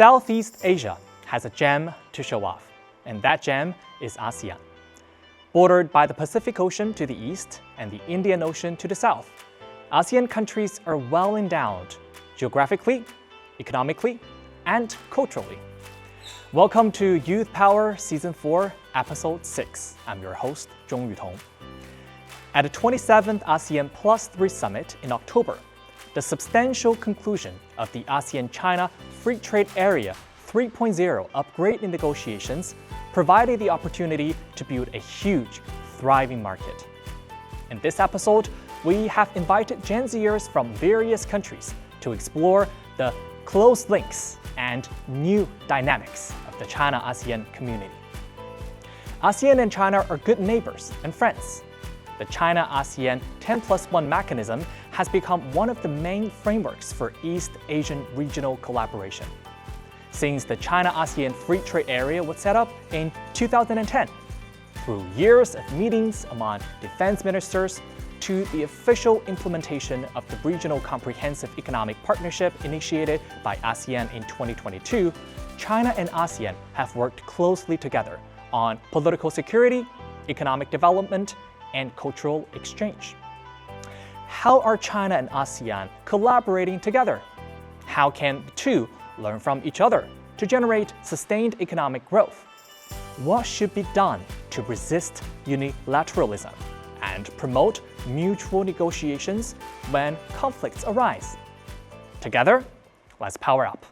Southeast Asia has a gem to show off, and that gem is ASEAN. Bordered by the Pacific Ocean to the east and the Indian Ocean to the south, ASEAN countries are well endowed geographically, economically, and culturally. Welcome to Youth Power Season 4, Episode 6. I'm your host, Tong. At the 27th ASEAN Plus 3 Summit in October, the substantial conclusion of the ASEAN-China Free Trade Area 3.0 upgrade in negotiations provided the opportunity to build a huge, thriving market. In this episode, we have invited Gen Zers from various countries to explore the close links and new dynamics of the China-ASEAN community. ASEAN and China are good neighbors and friends. The China-ASEAN 10+1 mechanism has become one of the main frameworks for East Asian regional collaboration. Since the China-ASEAN Free Trade Area was set up in 2010, through years of meetings among defense ministers to the official implementation of the Regional Comprehensive Economic Partnership initiated by ASEAN in 2022, China and ASEAN have worked closely together on political security, economic development, and cultural exchange. How are China and ASEAN collaborating together? How can the two learn from each other to generate sustained economic growth? What should be done to resist unilateralism and promote mutual negotiations when conflicts arise? Together, let's power up.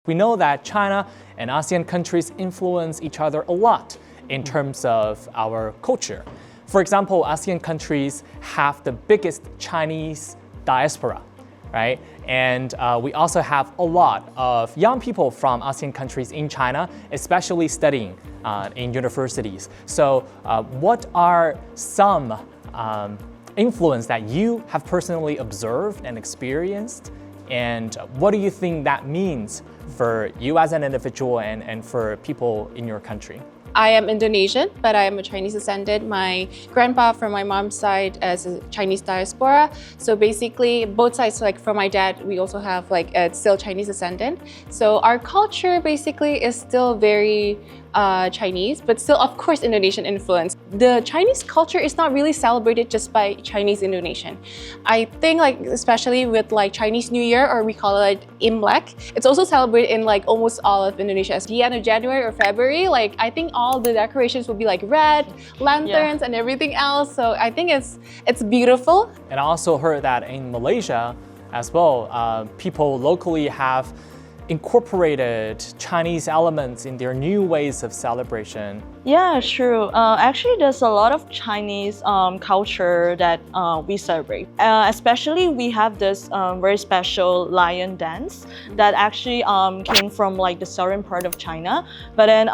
We know that China and ASEAN countries influence each other a lot in terms of our culture. For example, ASEAN countries have the biggest Chinese diaspora, right? And we also have a lot of young people from ASEAN countries in China, especially studying in universities. So what are some influence that you have personally observed and experienced? And what do you think that means for you as an individual and for people in your country? I am Indonesian, but I am a Chinese descendant. My grandpa from my mom's side is a Chinese diaspora. So basically, both sides, like from my dad, we also have still Chinese descendant. So our culture basically is still very Chinese, but still, of course, Indonesian influence. The Chinese culture is not really celebrated just by Chinese Indonesian. I think especially with Chinese New Year, or we call it Imlek, it's also celebrated in almost all of Indonesia. At the end of January or February, I think all the decorations will be red, lanterns, and everything else. So I think it's beautiful. And I also heard that in Malaysia as well, people locally have incorporated Chinese elements in their new ways of celebration. Yeah, true. Actually, there's a lot of Chinese culture that we celebrate. Especially, we have this very special lion dance that actually came from the southern part of China. But then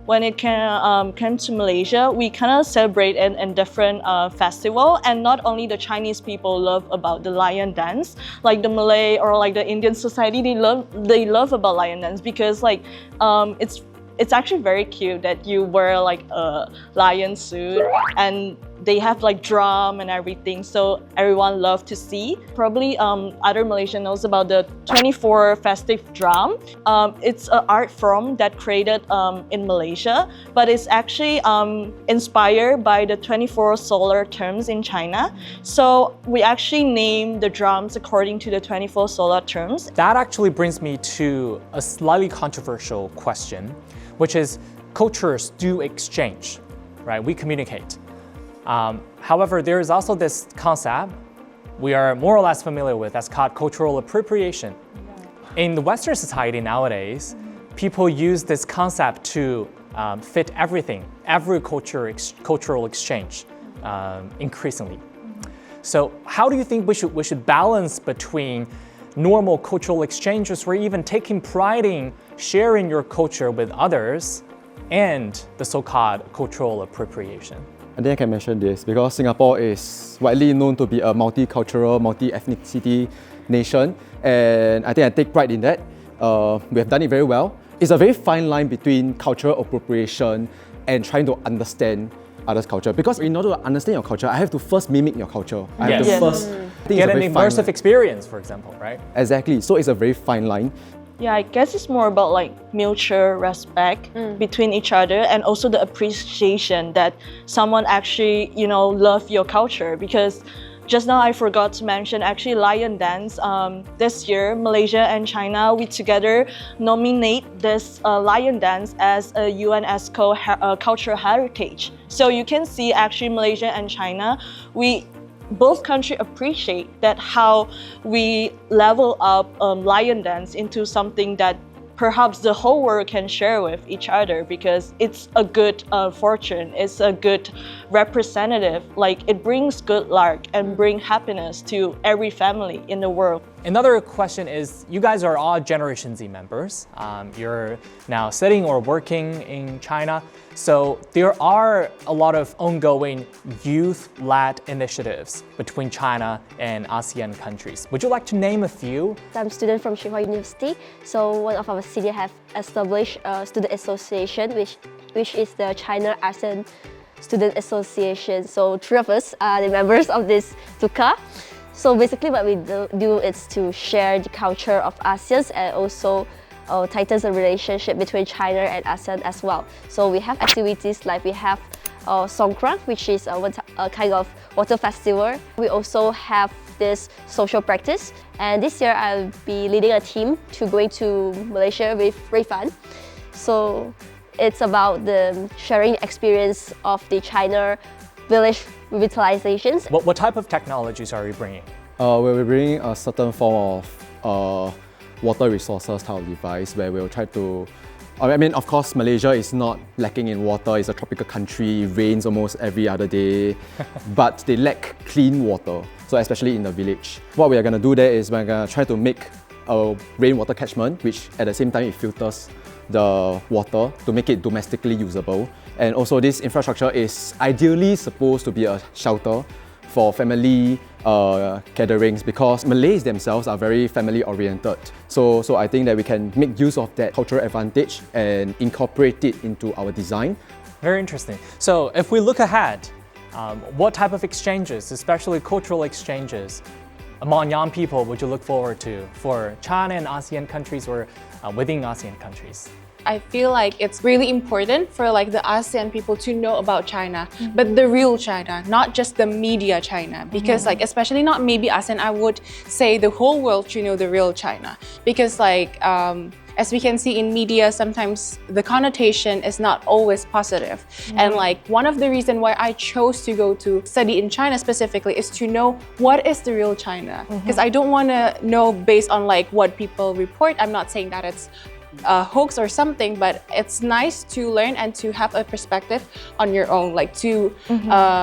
when it came to Malaysia, we kind of celebrate it in different festival. And not only the Chinese people love about the lion dance, like the Malay or the Indian society, they love about lion dance because it's actually very cute that you wear a lion suit and they have drum and everything, so everyone loves to see. Probably other Malaysian knows about the 24 festive drum. It's an art form that created in Malaysia, but it's actually inspired by the 24 solar terms in China. So we actually name the drums according to the 24 solar terms. That actually brings me to a slightly controversial question, which is cultures do exchange, right? We communicate. However, there is also this concept we are more or less familiar with that's called cultural appropriation. In the Western society nowadays, people use this concept to fit everything, every cultural exchange increasingly. So how do you think we should balance between normal cultural exchanges or even taking pride in sharing your culture with others and the so-called cultural appropriation? I think I can mention this because Singapore is widely known to be a multicultural, multi-ethnicity nation, and I think I take pride in that. We have done it very well. It's a very fine line between cultural appropriation and trying to understand others' culture. Because in order to understand your culture, I have to first mimic your culture. I have to first get an immersive experience, for example, right? Exactly. So it's a very fine line. Yeah, I guess it's more about like mutual respect between each other and also the appreciation that someone actually, love your culture. Because just now I forgot to mention actually Lion Dance. This year, Malaysia and China, we together nominate this Lion Dance as a UNESCO cultural heritage. So you can see actually Malaysia and China, both countries appreciate that how we level up Lion Dance into something that perhaps the whole world can share with each other, because it's a good fortune, it's a good representative, like it brings good luck and bring happiness to every family in the world. Another question is, you guys are all Generation Z members. You're now studying or working in China. So there are a lot of ongoing youth-led initiatives between China and ASEAN countries. Would you like to name a few? I'm a student from Tsinghua University. So one of our seniors have established a student association, which is the China-ASEAN Student Association. So three of us are the members of this TUCA. So basically what we do is to share the culture of ASEAN and also tightens the relationship between China and ASEAN as well. So we have activities like we have Songkran, which is a kind of water festival. We also have this social practice. And this year I'll be leading a team to going to Malaysia with Rayfan. So it's about the sharing experience of the China village revitalizations. What type of technologies are you bringing? We're bringing a certain form of water resources type of device where we'll try to, of course, Malaysia is not lacking in water. It's a tropical country, it rains almost every other day, but they lack clean water, so especially in the village. What we are going to do there is we're going to try to make a rainwater catchment, which at the same time it filters the water to make it domestically usable. And also this infrastructure is ideally supposed to be a shelter for family gatherings, because Malays themselves are very family oriented. So I think that we can make use of that cultural advantage and incorporate it into our design. Very interesting. So if we look ahead, what type of exchanges, especially cultural exchanges, among young people would you look forward to for China and ASEAN countries or within ASEAN countries? I feel like it's really important for like the ASEAN people to know about China, but the real China, not just the media China. Because like, especially not maybe ASEAN, I would say the whole world should know the real China. Because like, as we can see in media, sometimes the connotation is not always positive. And like one of the reasons why I chose to go to study in China specifically is to know what is the real China. Because I don't want to know based on like what people report. I'm not saying that it's a hoax or something, but it's nice to learn and to have a perspective on your own, like to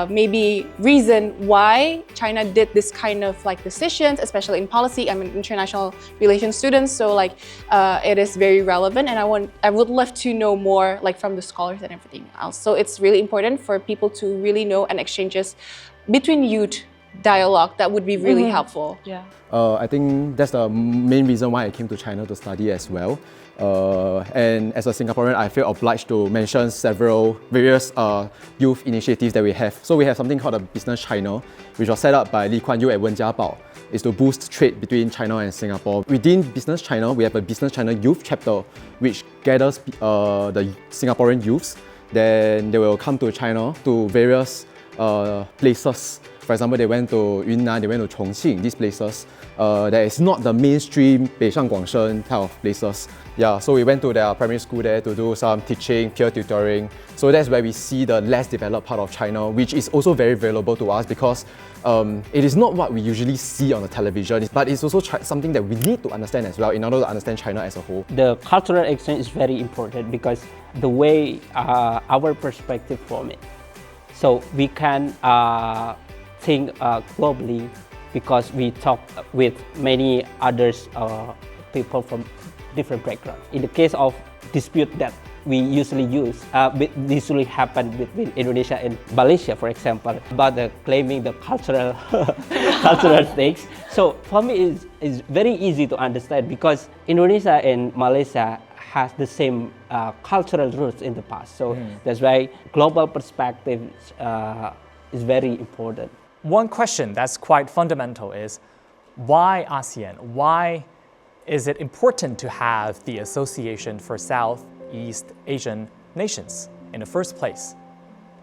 maybe reason why China did this kind of like decisions, especially in policy. I'm an international relations student, so like it is very relevant, and I would love to know more like from the scholars and everything else. So it's really important for people to really know and exchanges between youth dialogue that would be really helpful. Yeah. I think that's the main reason why I came to China to study as well. And as a Singaporean, I feel obliged to mention various youth initiatives that we have. So we have something called a Business China, which was set up by Lee Kuan Yew and Wen Jiabao. It's to boost trade between China and Singapore. Within Business China, we have a Business China Youth chapter, which gathers the Singaporean youths. Then they will come to China to various places. For example, they went to Yunnan, they went to Chongqing, these places. That is not the mainstream Beishang Guangshen type of places. Yeah, so we went to their primary school there to do some teaching, peer tutoring. So that's where we see the less developed part of China, which is also very valuable to us because it is not what we usually see on the television, but it's also something that we need to understand as well in order to understand China as a whole. The cultural exchange is very important because the way our perspective from it. So we can think globally because we talk with many others people from different backgrounds. In the case of dispute that we usually usually happen between Indonesia and Malaysia, for example, about claiming the cultural cultural things. So for me, it's very easy to understand because Indonesia and Malaysia has the same cultural roots in the past. So that's why global perspective is very important. One question that's quite fundamental is why ASEAN? Why is it important to have the Association for Southeast Asian Nations in the first place?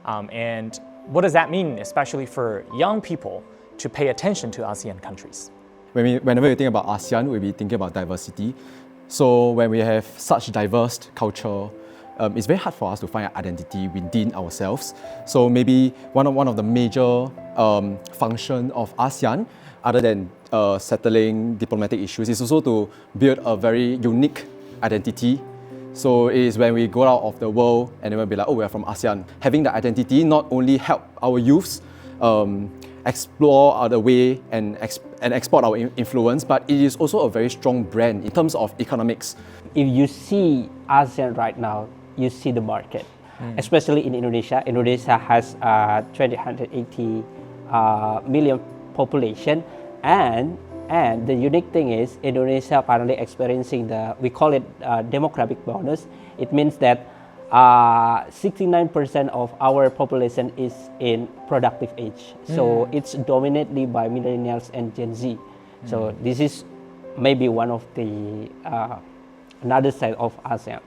And what does that mean, especially for young people, to pay attention to ASEAN countries? Whenever we think about ASEAN, we'll be thinking about diversity. So when we have such diverse culture, it's very hard for us to find an identity within ourselves. So maybe one of the major function of ASEAN, other than settling diplomatic issues, is also to build a very unique identity. So it is when we go out of the world and then we'll be like, oh, we're from ASEAN. Having the identity not only help our youths explore other way and export our influence, but it is also a very strong brand in terms of economics. If you see ASEAN right now, you see the market, especially in Indonesia. Indonesia has 280 million population, and the unique thing is Indonesia currently experiencing we call it demographic bonus. It means that 69% of our population is in productive age. So it's dominantly by millennials and Gen Z. So this is maybe one of the another side of ASEAN.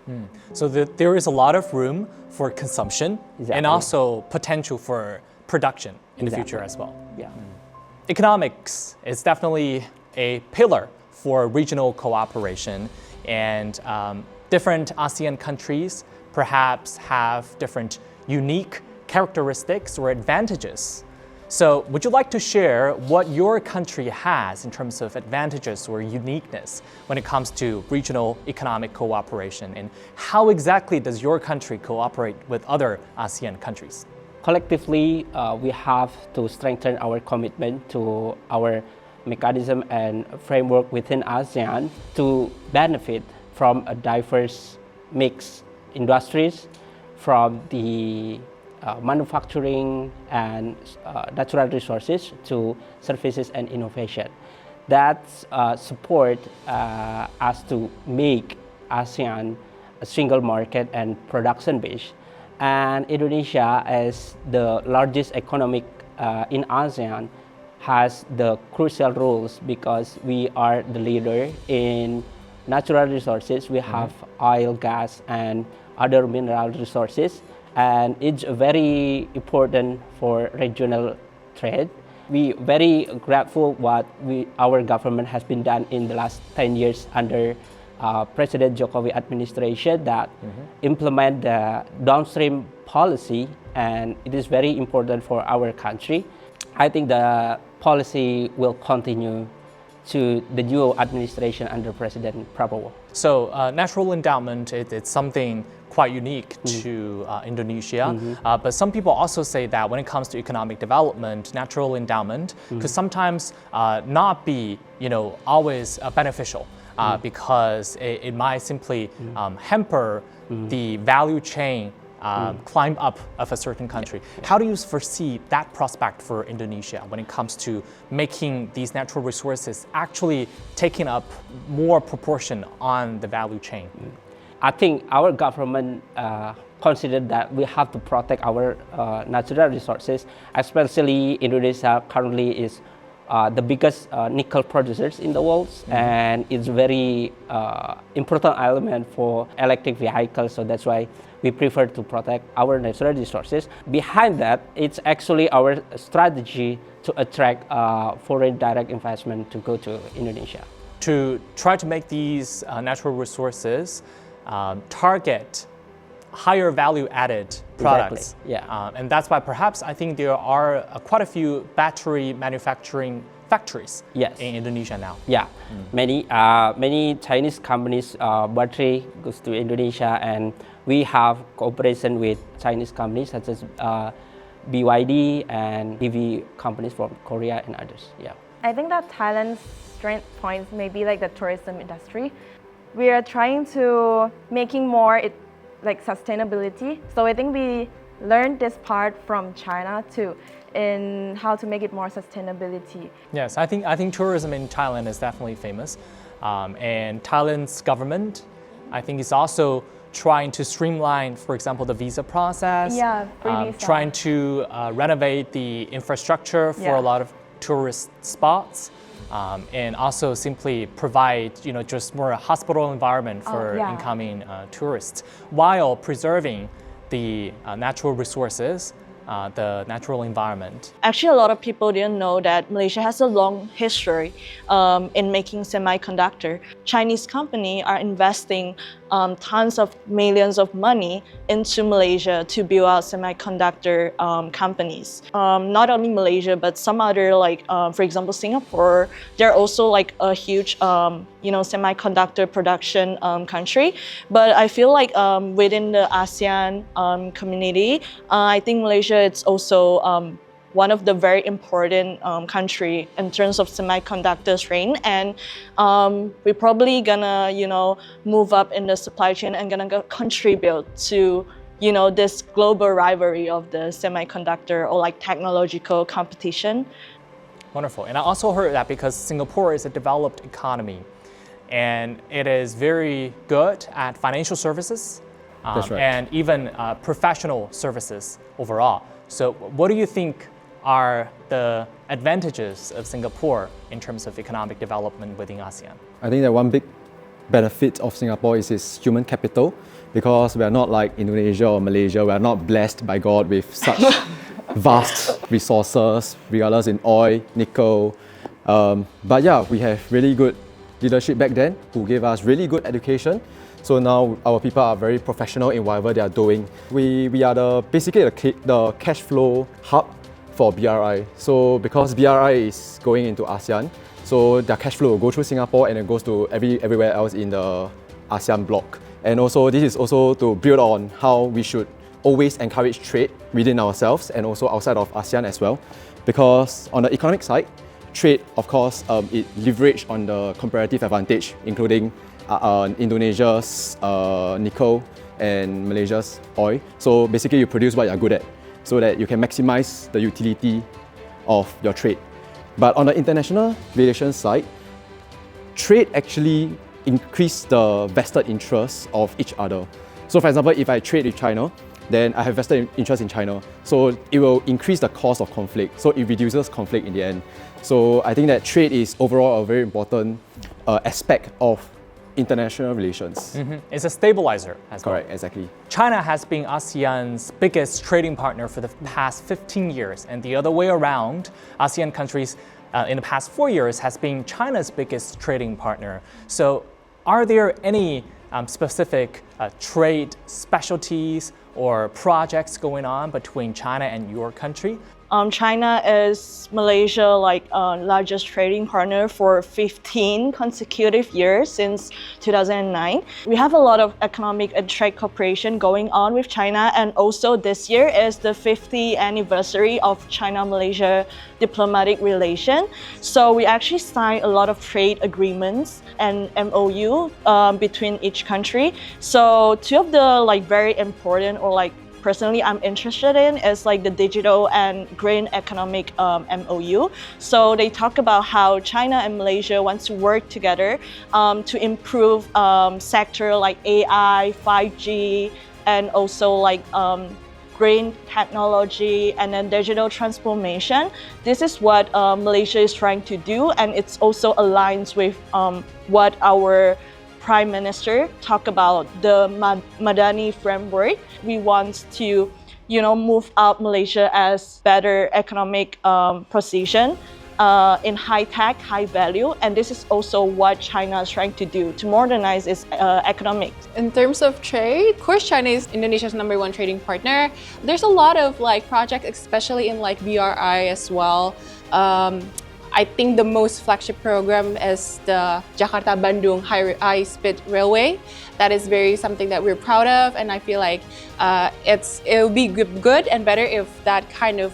So there is a lot of room for consumption and Exactly. also potential for production in the future as well. Yeah. Economics is definitely a pillar for regional cooperation, and different ASEAN countries perhaps have different unique characteristics or advantages. So would you like to share what your country has in terms of advantages or uniqueness when it comes to regional economic cooperation, and how exactly does your country cooperate with other ASEAN countries? Collectively, we have to strengthen our commitment to our mechanism and framework within ASEAN to benefit from a diverse mixed industries, from the manufacturing and natural resources to services and innovation. That support us to make ASEAN a single market and production base. And Indonesia, as the largest economic in ASEAN, has the crucial roles because we are the leader in natural resources. We have oil, gas, and other mineral resources, and it's very important for regional trade. We very grateful what our government has been done in the last 10 years under President Jokowi administration that implement the downstream policy, and it is very important for our country. I think the policy will continue to the new administration under President Prabowo. So natural endowment, it's something quite unique to Indonesia, but some people also say that when it comes to economic development, natural endowment could sometimes not be, always beneficial because it might simply hamper the value chain climb up of a certain country. How do you foresee that prospect for Indonesia when it comes to making these natural resources actually taking up more proportion on the value chain? I think our government considered that we have to protect our natural resources, especially Indonesia currently is the biggest nickel producers in the world, and it's very important element for electric vehicles. So that's why we prefer to protect our natural resources. Behind that, it's actually our strategy to attract foreign direct investment to go to Indonesia. To try to make these natural resources target higher value added products. Exactly. Yeah. And that's why perhaps I think there are quite a few battery manufacturing factories Yes. in Indonesia now. Yeah, many Chinese companies battery goes to Indonesia, and we have cooperation with Chinese companies such as BYD and EV companies from Korea and others. Yeah. I think that Thailand's strength points may be like the tourism industry. We are trying to making more like sustainability. So I think we learned this part from China too, in how to make it more sustainability. Yes, I think tourism in Thailand is definitely famous, and Thailand's government, I think, is also trying to streamline, for example, the visa process. Yeah, free visa. Trying to renovate the infrastructure for a lot of tourist spots, and also simply provide, just more a hospital environment for incoming tourists, while preserving the natural resources, the natural environment. Actually, a lot of people didn't know that Malaysia has a long history in making semiconductor. Chinese companies are investing tons of millions of money into Malaysia to build out semiconductor companies. Not only Malaysia, but some other, like for example, Singapore. They're also like a huge semiconductor production country. But I feel like within the ASEAN community, I think Malaysia it's also one of the very important country in terms of semiconductors range, and we're probably gonna move up in the supply chain and gonna contribute to this global rivalry of the semiconductor or like technological competition. Wonderful. And I also heard that because Singapore is a developed economy and it is very good at financial services, That's right. and even professional services overall. So what do you think are the advantages of Singapore in terms of economic development within ASEAN? I think that one big benefit of Singapore is its human capital, because we are not like Indonesia or Malaysia. We are not blessed by God with such vast resources, regardless in oil, nickel. But yeah, we have really good leadership back then who gave us really good education. So now our people are very professional in whatever they are doing. We are basically the cash flow hub for BRI. So because BRI is going into ASEAN, so their cash flow will go through Singapore and it goes to everywhere else in the ASEAN bloc. And also this is also to build on how we should always encourage trade within ourselves and also outside of ASEAN as well. Because on the economic side, trade, of course, it leverage on the comparative advantage, including Indonesia's nickel and Malaysia's oil. So basically you produce what you're good at so that you can maximize the utility of your trade. But on the international relations side, trade actually increase the vested interests of each other. So for example, if I trade with China, then I have vested interest in China. So it will increase the cost of conflict. So it reduces conflict in the end. So I think that trade is overall a very important aspect of international relations. It's a stabilizer as well. Correct, exactly. China has been ASEAN's biggest trading partner for the past 15 years, and the other way around, ASEAN countries in the past 4 years has been China's biggest trading partner. So are there any specific trade specialties or projects going on between China and your country? China is Malaysia's largest trading partner for 15 consecutive years since 2009. We have a lot of economic and trade cooperation going on with China, and also this year is the 50th anniversary of China-Malaysia diplomatic relation. So we actually signed a lot of trade agreements and MOU between each country. So two of the very important or personally I'm interested in is the digital and green economic MOU. So they talk about how China and Malaysia want to work together to improve sector like AI, 5G, and also green technology and then digital transformation. This is what Malaysia is trying to do, and it's also aligns with what our Prime Minister talked about, the Madani framework. We want to, move up Malaysia as better economic position in high tech, high value, and this is also what China is trying to do to modernize its economics. In terms of trade, of course, China is Indonesia's #1 trading partner. There's a lot of projects, especially in BRI as well. I think the most flagship program is the Jakarta-Bandung high-speed railway. That is something that we're proud of, and I feel like it'll be good and better if that kind of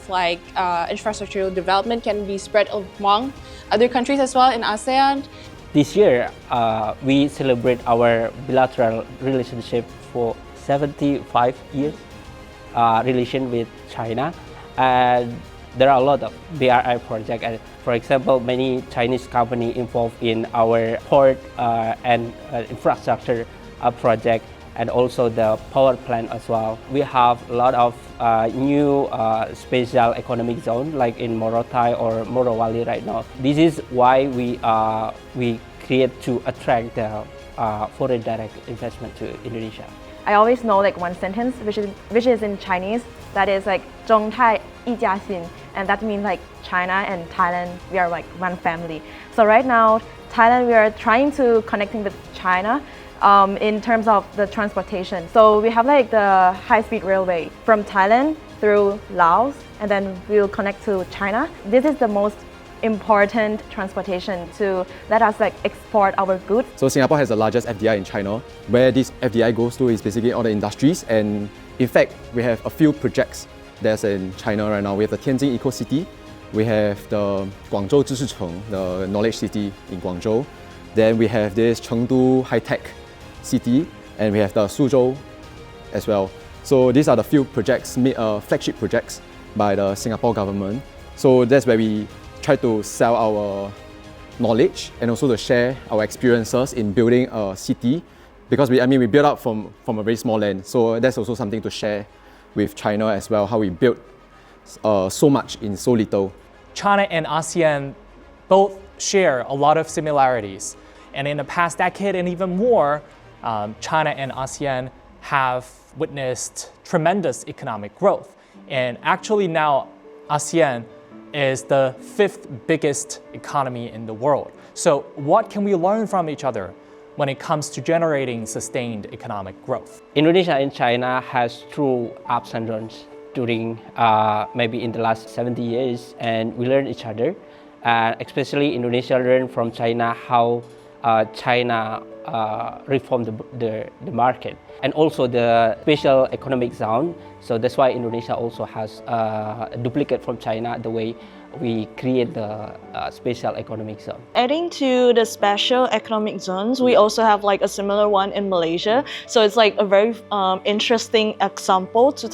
infrastructural development can be spread among other countries as well in ASEAN. This year, we celebrate our bilateral relationship for 75 years relation with China, and there are a lot of BRI projects. And for example, many Chinese companies involved in our port and infrastructure project, and also the power plant as well. We have a lot of new special economic zone like in Morotai or Morowali right now. This is why we create to attract the foreign direct investment to Indonesia. I always know one sentence which is in Chinese, that is 中泰一家亲, and that means China and Thailand, we are one family. So right now, Thailand, we are trying to connecting with China in terms of the transportation. So we have the high-speed railway from Thailand through Laos, and then we'll connect to China. This is the most important transportation to let us export our goods. So Singapore has the largest FDI in China. Where this FDI goes to is basically all the industries, and in fact, we have a few projects that's in China right now. We have the Tianjin Eco City, we have the Guangzhou Zhishicheng, the knowledge city in Guangzhou. Then we have this Chengdu High Tech City, and we have the Suzhou as well. So these are the few projects, flagship projects by the Singapore government. So that's where we try to sell our knowledge and also to share our experiences in building a city, because we built up from a very small land. So that's also something to share with China as well, how we built so much in so little. China and ASEAN both share a lot of similarities. And in the past decade and even more, China and ASEAN have witnessed tremendous economic growth. And actually now, ASEAN is the 5th biggest economy in the world. So what can we learn from each other when it comes to generating sustained economic growth? Indonesia and China has true ups and downs during maybe in the last 70 years, and we learn each other. Especially Indonesia learned from China how China reformed the market, and also the special economic zone. So that's why Indonesia also has a duplicate from China, the way we create the special economic zone. Adding to the special economic zones, we also have a similar one in Malaysia. So it's a very interesting example to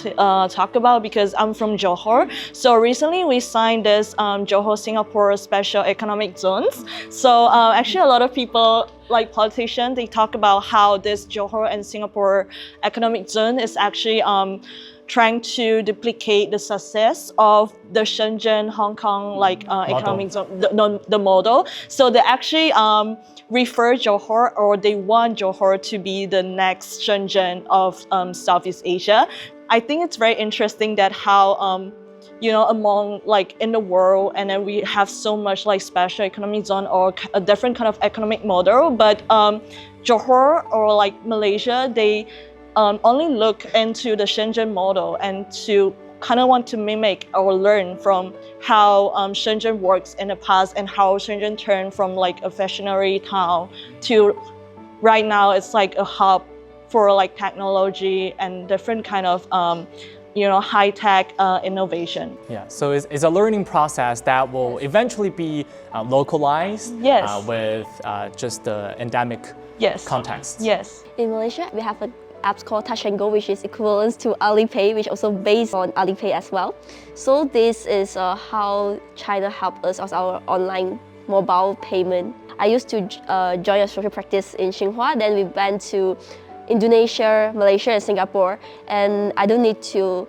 talk about, because I'm from Johor. So recently we signed this Johor Singapore Special Economic Zones. So actually a lot of people, politicians, they talk about how this Johor and Singapore economic zone is actually trying to duplicate the success of the Shenzhen, Hong Kong economic zone, the model. So they actually refer Johor, or they want Johor to be the next Shenzhen of Southeast Asia. I think it's very interesting that how among in the world, and then we have so much special economic zone or a different kind of economic model, but Johor or Malaysia, they only look into the Shenzhen model and to kind of want to mimic or learn from how Shenzhen works in the past, and how Shenzhen turned from a fashionary town to right now it's a hub for technology and different kind of high-tech innovation. Yeah, so it's a learning process that will eventually be localized with just the endemic context. Yes. In Malaysia, we have an app called Touch and Go, which is equivalent to Alipay, which also based on Alipay as well. So this is how China helped us as our online mobile payment. I used to join a social practice in Tsinghua, then we went to Indonesia, Malaysia, and Singapore, and I don't need to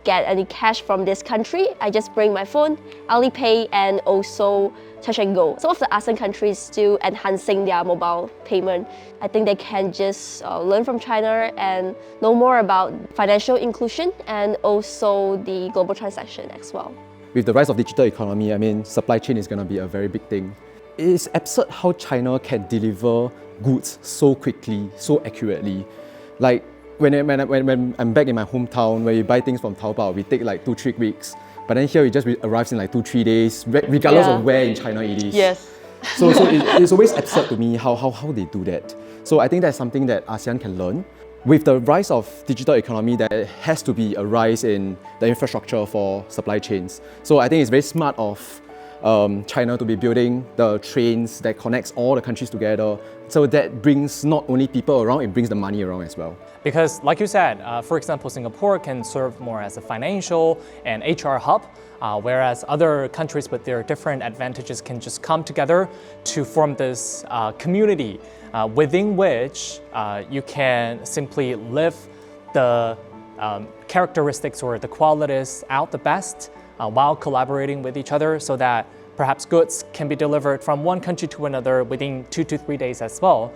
get any cash from this country. I just bring my phone, Alipay, and also Touch and Go. Some of the ASEAN countries still enhancing their mobile payment. I think they can just learn from China and know more about financial inclusion and also the global transaction as well. With the rise of digital economy, I mean, supply chain is going to be a very big thing. It's absurd how China can deliver goods so quickly, so accurately. Like when I'm back in my hometown, where you buy things from Taobao, we take like 2-3 weeks. But then here it just arrives in like 2-3 days, regardless of where in China it is. Yes. So it's always absurd to me how they do that. So I think that's something that ASEAN can learn. With the rise of digital economy, there has to be a rise in the infrastructure for supply chains. So I think it's very smart of China to be building the trains that connects all the countries together. So that brings not only people around, it brings the money around as well. Because like you said, for example, Singapore can serve more as a financial and HR hub, whereas other countries with their different advantages can just come together to form this community within which you can simply live the characteristics or the qualities out the best while collaborating with each other, so that perhaps goods can be delivered from one country to another within 2 to 3 days as well.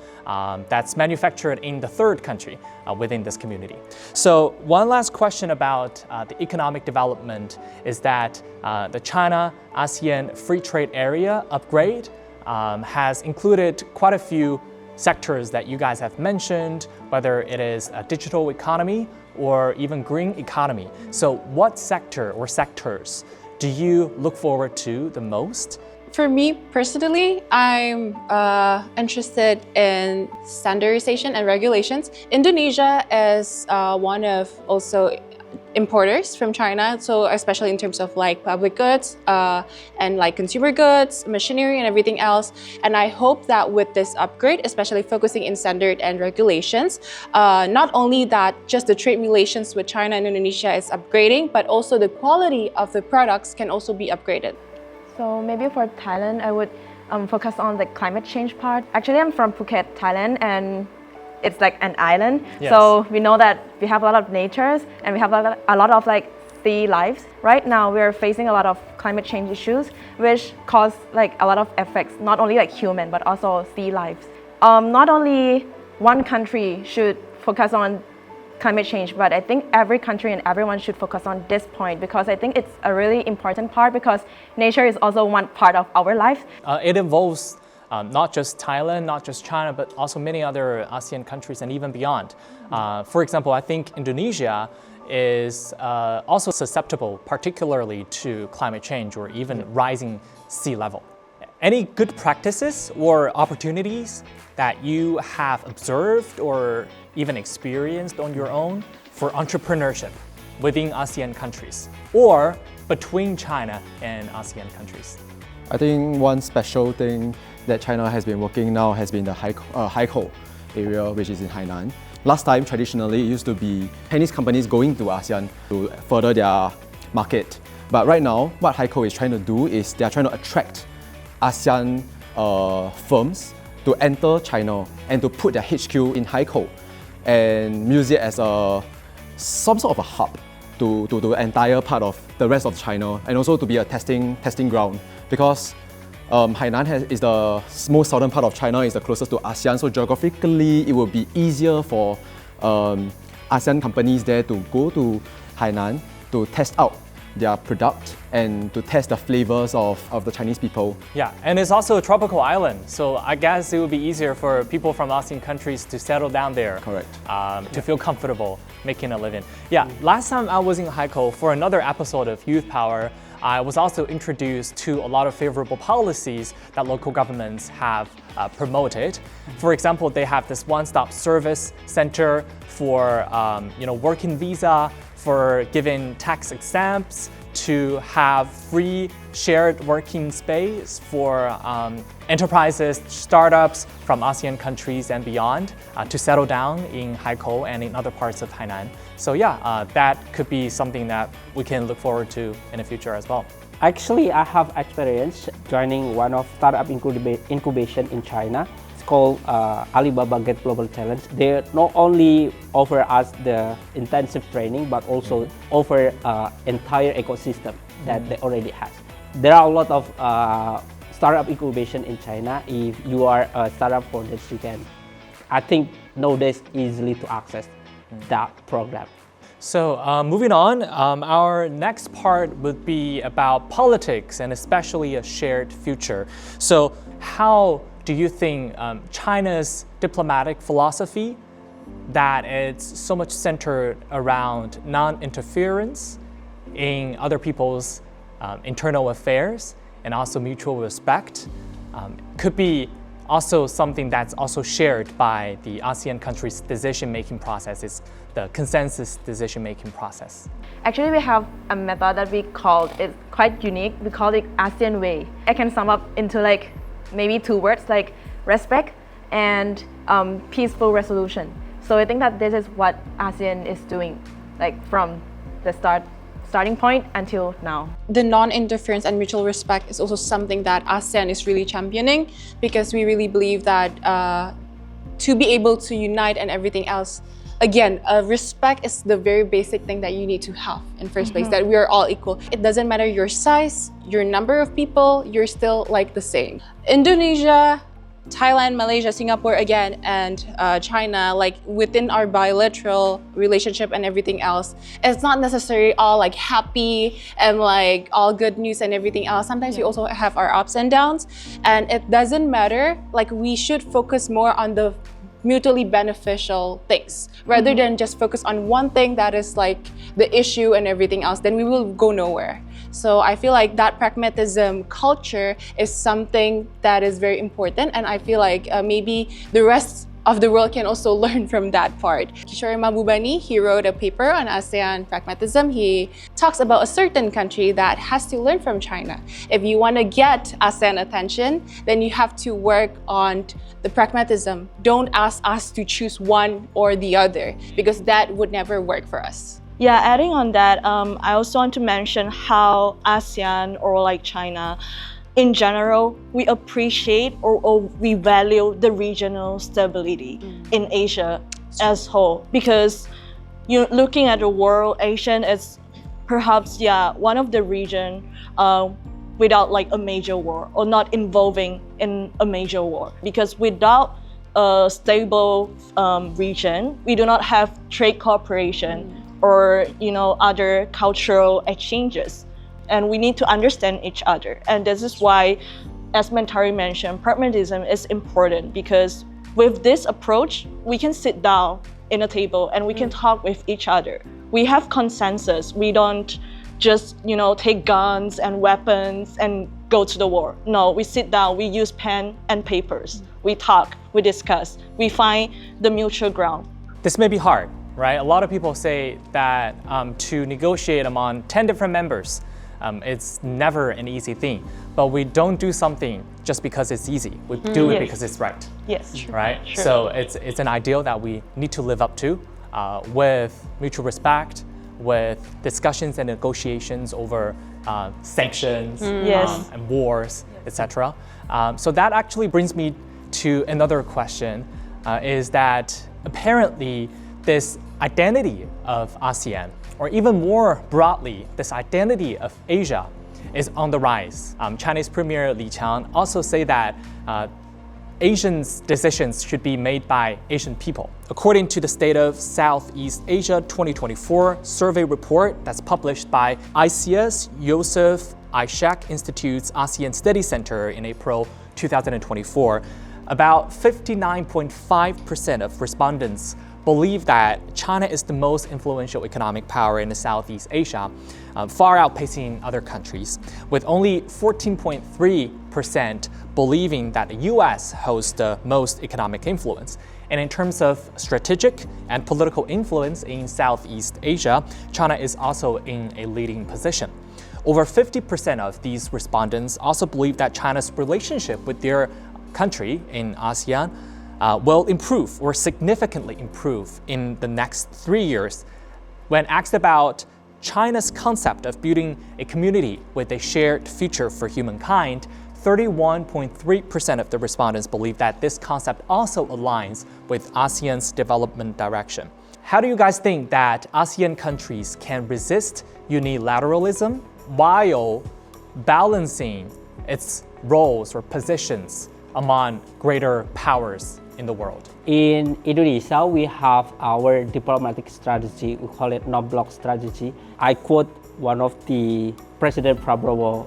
That's manufactured in the third country within this community. So one last question about the economic development is that the China-ASEAN Free Trade Area upgrade has included quite a few sectors that you guys have mentioned, whether it is a digital economy or even green economy. So what sector or sectors do you look forward to the most? For me personally, I'm interested in standardization and regulations. Indonesia is one of also importers from China, so especially in terms of like public goods and like consumer goods, machinery and everything else. And I hope that with this upgrade, especially focusing in standard and regulations, not only that just the trade relations with China and Indonesia is upgrading, but also the quality of the products can also be upgraded. So maybe for Thailand, I would focus on the climate change part. Actually, I'm from Phuket, Thailand, and it's like an island. Yes. So we know that we have a lot of natures and we have a lot of like sea lives. Right now, we are facing a lot of climate change issues, which cause like a lot of effects, not only like human, but also sea lives. Not only one country should focus on climate change, but I think every country and everyone should focus on this point, because I think it's a really important part, because nature is also one part of our life. It involves not just Thailand, not just China, but also many other ASEAN countries and even beyond. For example, I think Indonesia is also susceptible particularly to climate change or even rising sea level. Any good practices or opportunities that you have observed or even experienced on your own for entrepreneurship within ASEAN countries or between China and ASEAN countries? I think one special thing that China has been working now has been the Haikou area, which is in Hainan. Last time, traditionally, it used to be Chinese companies going to ASEAN to further their market. But right now, what Haikou is trying to do is they are trying to attract ASEAN firms to enter China and to put their HQ in Haikou and use it as some sort of a hub to the entire part of the rest of China, and also to be a testing ground, because Hainan is the most southern part of China, is the closest to ASEAN, so geographically it will be easier for ASEAN companies there to go to Hainan to test out their product and to test the flavors of the Chinese people. Yeah, and it's also a tropical island, so I guess it would be easier for people from ASEAN countries to settle down there. Correct. To feel comfortable making a living. Yeah, last time I was in Haikou for another episode of Youth Power, I was also introduced to a lot of favorable policies that local governments have promoted. For example, they have this one-stop service center for working visa, for giving tax exempts, to have free shared working space for enterprises, startups from ASEAN countries and beyond to settle down in Haikou and in other parts of Hainan. So yeah, that could be something that we can look forward to in the future as well. Actually, I have experience joining one of startup incubation in China. called Alibaba Get Global Challenge. They not only offer us the intensive training, but also offer entire ecosystem that they already have. There are a lot of startup incubation in China. If you are a startup founder, you can, I think nowadays, easily to access that program. So moving on, our next part would be about politics and especially a shared future. So how do you think China's diplomatic philosophy, that it's so much centered around non-interference in other people's internal affairs and also mutual respect, could be also something that's also shared by the ASEAN countries' decision-making processes, the consensus decision-making process? Actually, we have a method that we called, it's quite unique, we call it ASEAN Way. I can sum up into like maybe 2 words, like respect and peaceful resolution. So I think that this is what ASEAN is doing, like from the starting point until now. The non-interference and mutual respect is also something that ASEAN is really championing, because we really believe that to be able to unite and everything else, again, respect is the very basic thing that you need to have in first place, that we are all equal. It doesn't matter your size, your number of people, you're still like the same. Indonesia, Thailand, Malaysia, Singapore again, and China, like within our bilateral relationship and everything else, it's not necessarily all like happy and like all good news and everything else. Sometimes we also have our ups and downs, and it doesn't matter. Like we should focus more on the mutually beneficial things rather than just focus on one thing that is like the issue and everything else. Then we will go nowhere. So I feel like that pragmatism culture is something that is very important, and I feel like maybe the rest of the world can also learn from that part. Kishore Mahbubani, he wrote a paper on ASEAN pragmatism. He talks about a certain country that has to learn from China. If you want to get ASEAN attention, then you have to work on the pragmatism. Don't ask us to choose one or the other, because that would never work for us. Yeah, adding on that, I also want to mention how ASEAN or like China, in general, we appreciate or we value the regional stability in Asia as whole. Because you looking at the world, ASEAN is perhaps one of the region without like a major war or not involving in a major war. Because without a stable region, we do not have trade cooperation or other cultural exchanges, and we need to understand each other. And this is why, as Mentari mentioned, pragmatism is important, because with this approach we can sit down in a table and we can talk with each other. We have consensus. We don't just take guns and weapons and go to the war. No, we sit down, we use pen and papers, we talk, we discuss, we find the mutual ground. This may be hard, right? A lot of people say that to negotiate among 10 different members, it's never an easy thing. But we don't do something just because it's easy. We do it because it's right. Yes. Right? True. So it's an ideal that we need to live up to with mutual respect, with discussions and negotiations over sanctions and wars, etc. So that actually brings me to another question, is that apparently this identity of ASEAN, or even more broadly, this identity of Asia, is on the rise. Chinese Premier Li Qiang also say that Asians' decisions should be made by Asian people. According to the State of Southeast Asia 2024 survey report that's published by ICS Yosef Ishak Institute's ASEAN Study Center in April 2024, about 59.5% of respondents believe that China is the most influential economic power in Southeast Asia, far outpacing other countries, with only 14.3% believing that the US holds the most economic influence. And in terms of strategic and political influence in Southeast Asia, China is also in a leading position. Over 50% of these respondents also believe that China's relationship with their country in ASEAN will improve or significantly improve in the next 3 years. When asked about China's concept of building a community with a shared future for humankind, 31.3% of the respondents believe that this concept also aligns with ASEAN's development direction. How do you guys think that ASEAN countries can resist unilateralism while balancing its roles or positions among greater powers in the world? In Indonesia, we have our diplomatic strategy. We call it non-block strategy. I quote one of the President Prabowo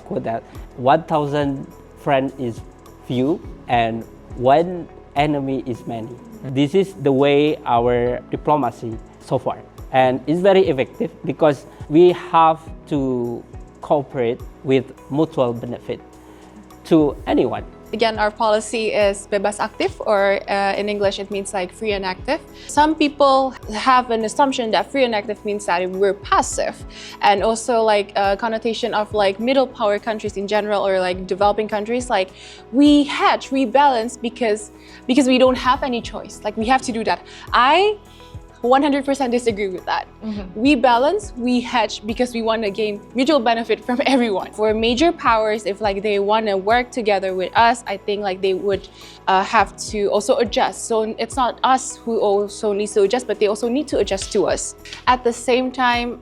quote that 1,000 friends is few and one enemy is many. This is the way our diplomacy so far. And it's very effective because we have to cooperate with mutual benefit to anyone. Again, our policy is bebas aktif, or in English it means like free and active. Some people have an assumption that free and active means that we're passive, and also like a connotation of like middle power countries in general, or like developing countries, like we hedge, we balance because we don't have any choice. Like we have to do that. I 100% disagree with that. We balance, we hedge because we want to gain mutual benefit from everyone. For major powers, if like they want to work together with us, I think like they would have to also adjust. So it's not us who also needs to adjust, but they also need to adjust to us. At the same time,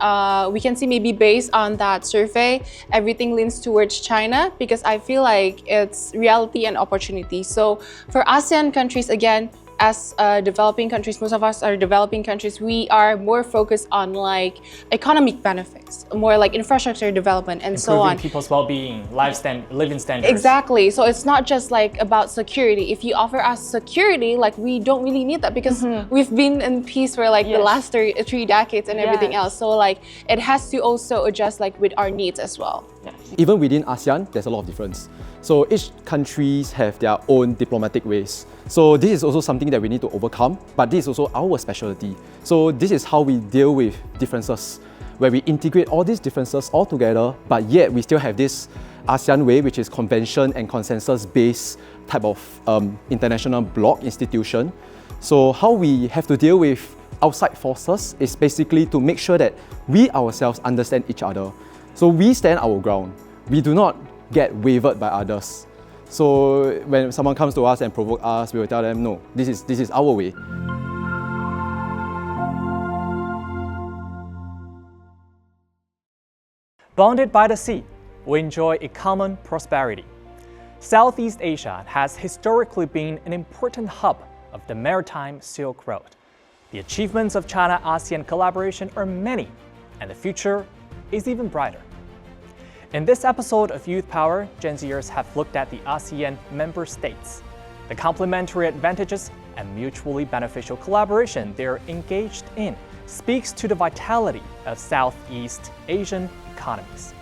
we can see maybe based on that survey, everything leans towards China, because I feel like it's reality and opportunity. So for ASEAN countries, again, as developing countries, most of us are developing countries, we are more focused on like economic benefits, more like infrastructure development and so on. Improving people's well-being, living standards. Exactly. So it's not just like about security. If you offer us security, like we don't really need that because we've been in peace for like the last three decades and everything else. So like it has to also adjust like with our needs as well. Even within ASEAN, there's a lot of difference. So each countries have their own diplomatic ways. So this is also something that we need to overcome, but this is also our specialty. So this is how we deal with differences, where we integrate all these differences all together, but yet we still have this ASEAN way, which is convention and consensus-based type of international bloc institution. So how we have to deal with outside forces is basically to make sure that we ourselves understand each other. So we stand our ground. We do not get wavered by others. So when someone comes to us and provoke us, we will tell them, no, this is our way. Bonded by the sea, we enjoy a common prosperity. Southeast Asia has historically been an important hub of the maritime Silk Road. The achievements of China-ASEAN collaboration are many, and the future is even brighter. In this episode of Youth Power, Gen Zers have looked at the ASEAN member states, the complementary advantages and mutually beneficial collaboration they're engaged in speaks to the vitality of Southeast Asian economies.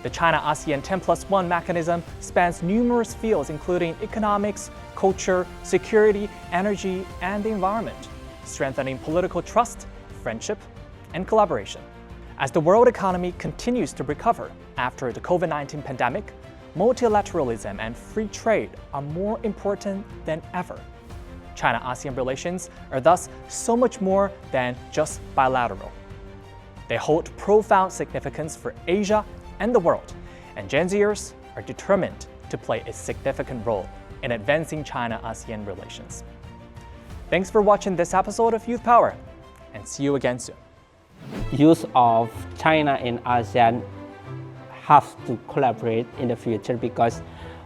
The China-ASEAN 10+1 mechanism spans numerous fields including economics, culture, security, energy, and the environment, strengthening political trust, friendship, and collaboration. As the world economy continues to recover after the COVID-19 pandemic, multilateralism and free trade are more important than ever. China-ASEAN relations are thus so much more than just bilateral. They hold profound significance for Asia and the world, and Gen Zers are determined to play a significant role in advancing China-ASEAN relations. Thanks for watching this episode of Youth Power, and see you again soon. Use of China and ASEAN have to collaborate in the future because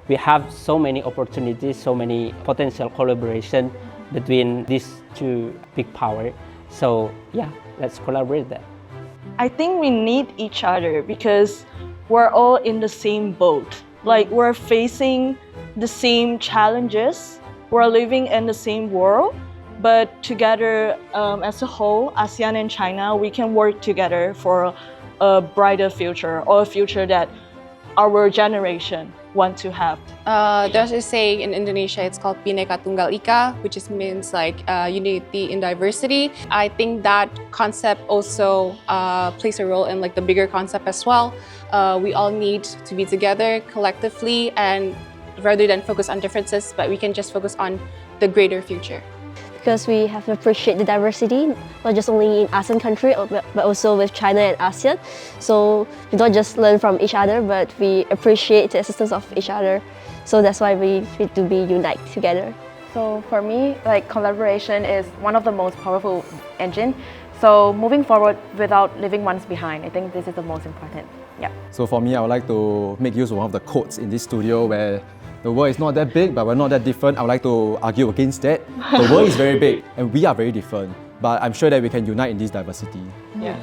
we have so many opportunities, so many potential collaboration between these two big powers. So yeah, let's collaborate that. I think we need each other because we're all in the same boat. Like we're facing the same challenges, we're living in the same world, but together as a whole, ASEAN and China, we can work together for a brighter future, or a future that our generation want to have. There's a saying in Indonesia, it's called Bhinneka Tunggal Ika, which means like unity in diversity. I think that concept also plays a role in like the bigger concept as well. We all need to be together collectively, and rather than focus on differences, but we can just focus on the greater future. because we have to appreciate the diversity, not just only in ASEAN country, but also with China and ASEAN. So we don't just learn from each other, but we appreciate the assistance of each other. So that's why we need to be unite together. So for me, like collaboration is one of the most powerful engine. So moving forward without leaving ones behind, I think this is the most important. Yeah. So for me, I would like to make use of one of the quotes in this studio where the world is not that big, but we're not that different. I would like to argue against that. The world is very big and we are very different, but I'm sure that we can unite in this diversity. Yeah.